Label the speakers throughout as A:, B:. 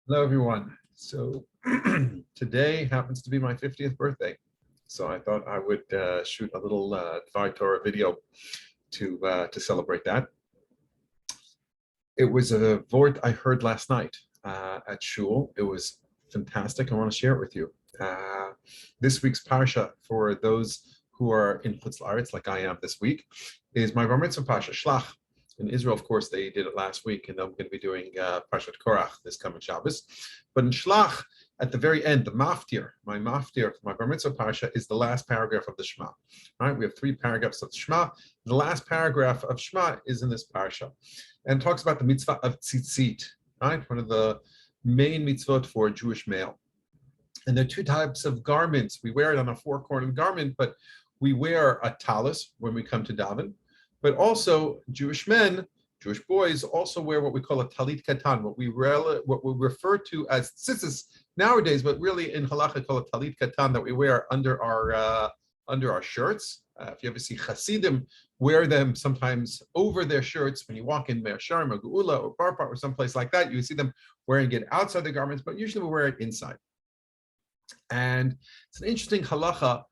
A: Hello, everyone. So today happens to be my 50th birthday. So I thought I would shoot a little Dvar Torah video to celebrate that. It was a vort I heard last night at shul. It was fantastic. I want to share it with you. This week's parsha, for those who are in Chutz La'aretz, like I am this week, is my Bar Mitzvah parsha, Shlach. In Israel, of course, they did it last week, and I'm going to be doing Parshat Korach this coming Shabbos. But in Shlach, at the very end, the maftir, my Bar Mitzvah Parsha, is the last paragraph of the Shema. Right? We have 3 paragraphs of the Shema. The last paragraph of Shema is in this Parsha, and talks about the mitzvah of tzitzit, right? One of the main mitzvot for a Jewish male. And there are 2 types of garments. We wear it on a 4-cornered garment, but we wear a talis when we come to daven. But also, Jewish men, Jewish boys, also wear what we call a talit katan, what we refer to as tzitzis nowadays, but really in halacha call a talit katan that we wear under our shirts. If you ever see Hasidim wear them sometimes over their shirts when you walk in Meir Sharim or Geula or Parpar or someplace like that, you see them wearing it outside the garments, but usually we wear it inside. And it's an interesting halacha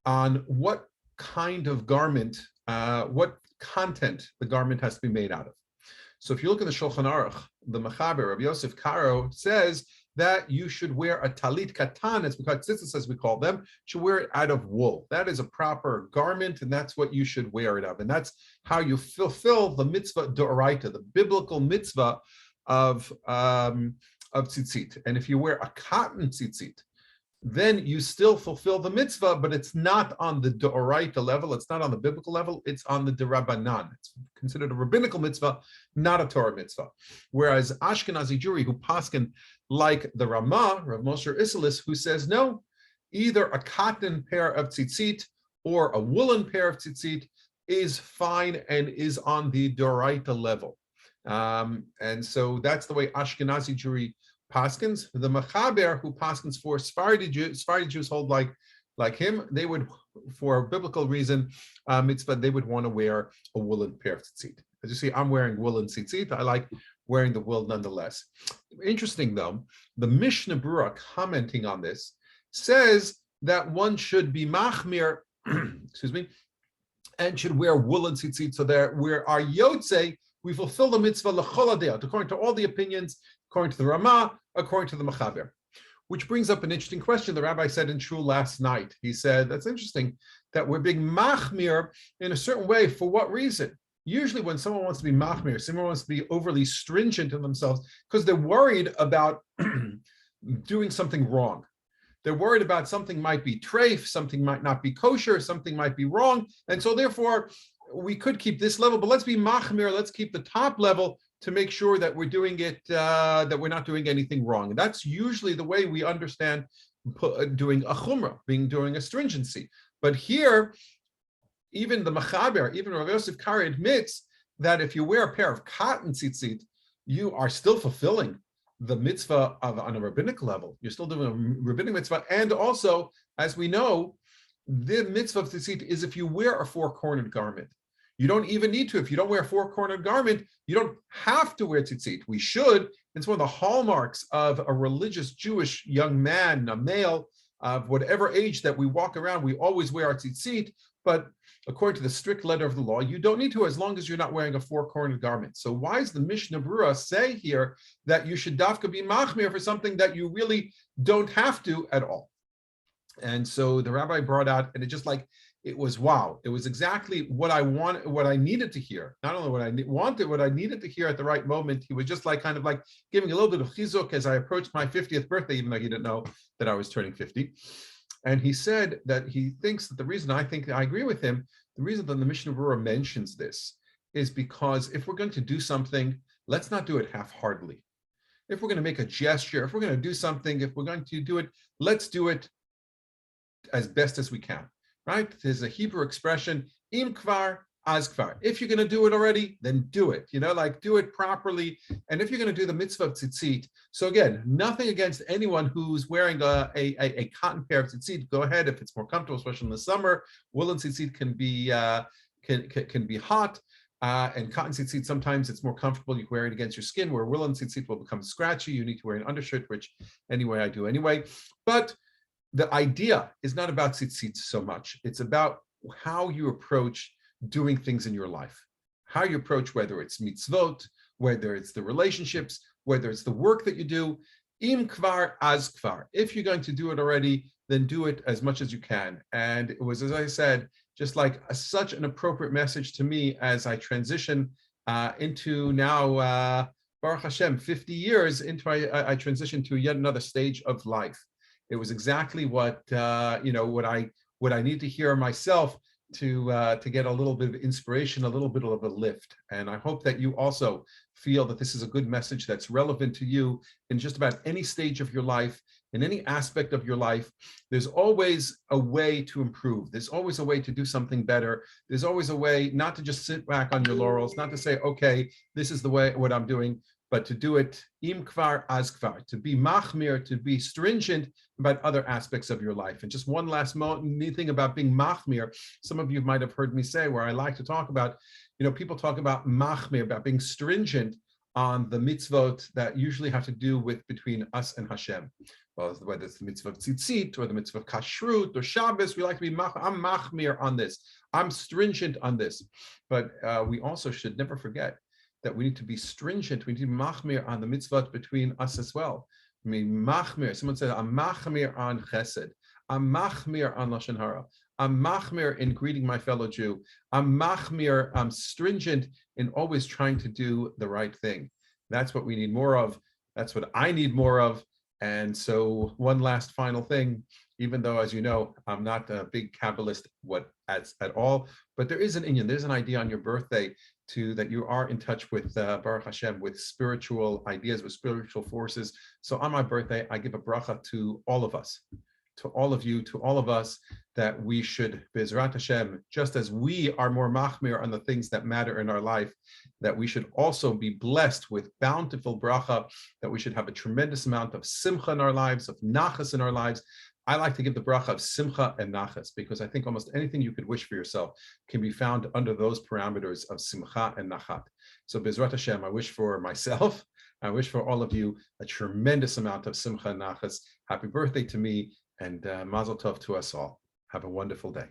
A: on what kind of garment, what content the garment has to be made out of. So if you look at the Shulchan Aruch, the Mechaber, Rabbi Yosef Karo, says that you should wear a talit katan, as we call it, tzitzis as we call them, should wear it out of wool. That is a proper garment, and that's what you should wear it of. And that's how you fulfill the mitzvah d'oraita, the biblical mitzvah of tzitzit. And if you wear a cotton tzitzit, then you still fulfill the mitzvah, but it's not on the d'oraita level, it's not on the biblical level, it's on the d'Rabbanan. It's considered a rabbinical mitzvah, not a Torah mitzvah. Whereas Ashkenazi Jewry, who paskin like the Ramah, Rav Moshe Isserles, who says no, either a cotton pair of tzitzit or a woolen pair of tzitzit is fine and is on the d'oraita level. And so that's the way Ashkenazi Jewry paskins. The Mechaber, who paskins for Sephardi Jews hold like him, they would, for a biblical reason, mitzvah, they would want to wear a woolen pair of tzitzit. As you see, I'm wearing woolen tzitzit. I like wearing the wool nonetheless. Interesting though, the Mishnah Berurah, commenting on this, says that one should be machmir, excuse me, and should wear woolen tzitzit, so that where our yotze, we fulfill the mitzvah l'chol hadayot, according to all the opinions, according to the Ramah, according to the Mechaber. Which brings up an interesting question. The rabbi said in shul last night, he said, that's interesting, that we're being machmir in a certain way. For what reason? Usually when someone wants to be machmir, someone wants to be overly stringent in themselves because they're worried about doing something wrong. They're worried about something might be treif, something might not be kosher, something might be wrong. And so therefore, we could keep this level, but let's be machmir, let's keep the top level to make sure that we're doing it, that we're not doing anything wrong. And that's usually the way we understand doing a chumrah, doing a stringency. But here, even the Mechaber, even Rav Yosef Kari admits that if you wear a pair of cotton tzitzit, you are still fulfilling the mitzvah on a rabbinic level. You're still doing a rabbinic mitzvah. And also, as we know, the mitzvah of tzitzit is if you wear a 4-cornered garment. You don't even need to. If you don't wear a 4-cornered garment, you don't have to wear tzitzit. We should. It's one of the hallmarks of a religious Jewish young man, a male of whatever age that we walk around, we always wear our tzitzit. But according to the strict letter of the law, you don't need to as long as you're not wearing a 4-cornered garment. So why does the Mishnah Berurah say here that you should dafka be machmir for something that you really don't have to at all? And so the rabbi brought out, and it was wow. It was exactly what I wanted, what I needed to hear. Not only what I wanted, what I needed to hear at the right moment. He was just kind of giving a little bit of chizuk as I approached my 50th birthday, even though he didn't know that I was turning 50. And he said that he thinks that the reason I agree with him, the reason that the Mishnah Berurah mentions this is because if we're going to do something, let's not do it half-heartedly. If we're going to make a gesture, if we're going to do something, if we're going to do it, let's do it as best as we can. Right? There's a Hebrew expression, im kvar, az kvar. If you're going to do it already, then do it. Do it properly. And if you're going to do the mitzvah of tzitzit, so again, nothing against anyone who's wearing a cotton pair of tzitzit. Go ahead if it's more comfortable, especially in the summer. Woolen tzitzit can be hot. And cotton tzitzit, sometimes it's more comfortable. You can wear it against your skin, where woolen tzitzit will become scratchy. You need to wear an undershirt, which anyway, I do anyway. But the idea is not about tzitzit so much. It's about how you approach doing things in your life, how you approach whether it's mitzvot, whether it's the relationships, whether it's the work that you do. Im kvar az kvar. If you're going to do it already, then do it as much as you can. And it was, as I said, just like such an appropriate message to me as I transition into now, Baruch Hashem, 50 years into I transition to yet another stage of life. It was exactly what what I need to hear myself to get a little bit of inspiration, a little bit of a lift. And I hope that you also feel that this is a good message that's relevant to you in just about any stage of your life, in any aspect of your life. There's always a way to improve. There's always a way to do something better. There's always a way not to just sit back on your laurels, not to say, okay, this is the way what I'm doing, but to do it im kvar az kvar, to be machmir, to be stringent about other aspects of your life. And just one last thing about being machmir, some of you might have heard me say, where I like to talk about, people talk about machmir, about being stringent on the mitzvot that usually have to do with between us and Hashem. Well, whether it's the mitzvah of tzitzit or the mitzvah of kashrut or Shabbos, we like to be I'm machmir on this. I'm stringent on this. But we also should never forget that we need to be stringent. We need to be machmir on the mitzvot between us as well. I mean, machmir. Someone said, I'm machmir on chesed. I'm machmir on lashon hara. I'm machmir in greeting my fellow Jew. I'm machmir. I'm stringent in always trying to do the right thing. That's what we need more of. That's what I need more of. And so one last final thing, even though, as you know, I'm not a big Kabbalist at all, but there is an inyan, there's an idea on your birthday that you are in touch with Baruch Hashem, with spiritual ideas, with spiritual forces. So on my birthday, I give a bracha to all of us, to all of you, to all of us, that we should, Bezrat Hashem, just as we are more machmir on the things that matter in our life, that we should also be blessed with bountiful bracha, that we should have a tremendous amount of simcha in our lives, of nachas in our lives. I like to give the bracha of simcha and nachas, because I think almost anything you could wish for yourself can be found under those parameters of simcha and nachat. So Bezrat Hashem, I wish for myself, I wish for all of you a tremendous amount of simcha and nachas. Happy birthday to me, and mazel tov to us all. Have a wonderful day.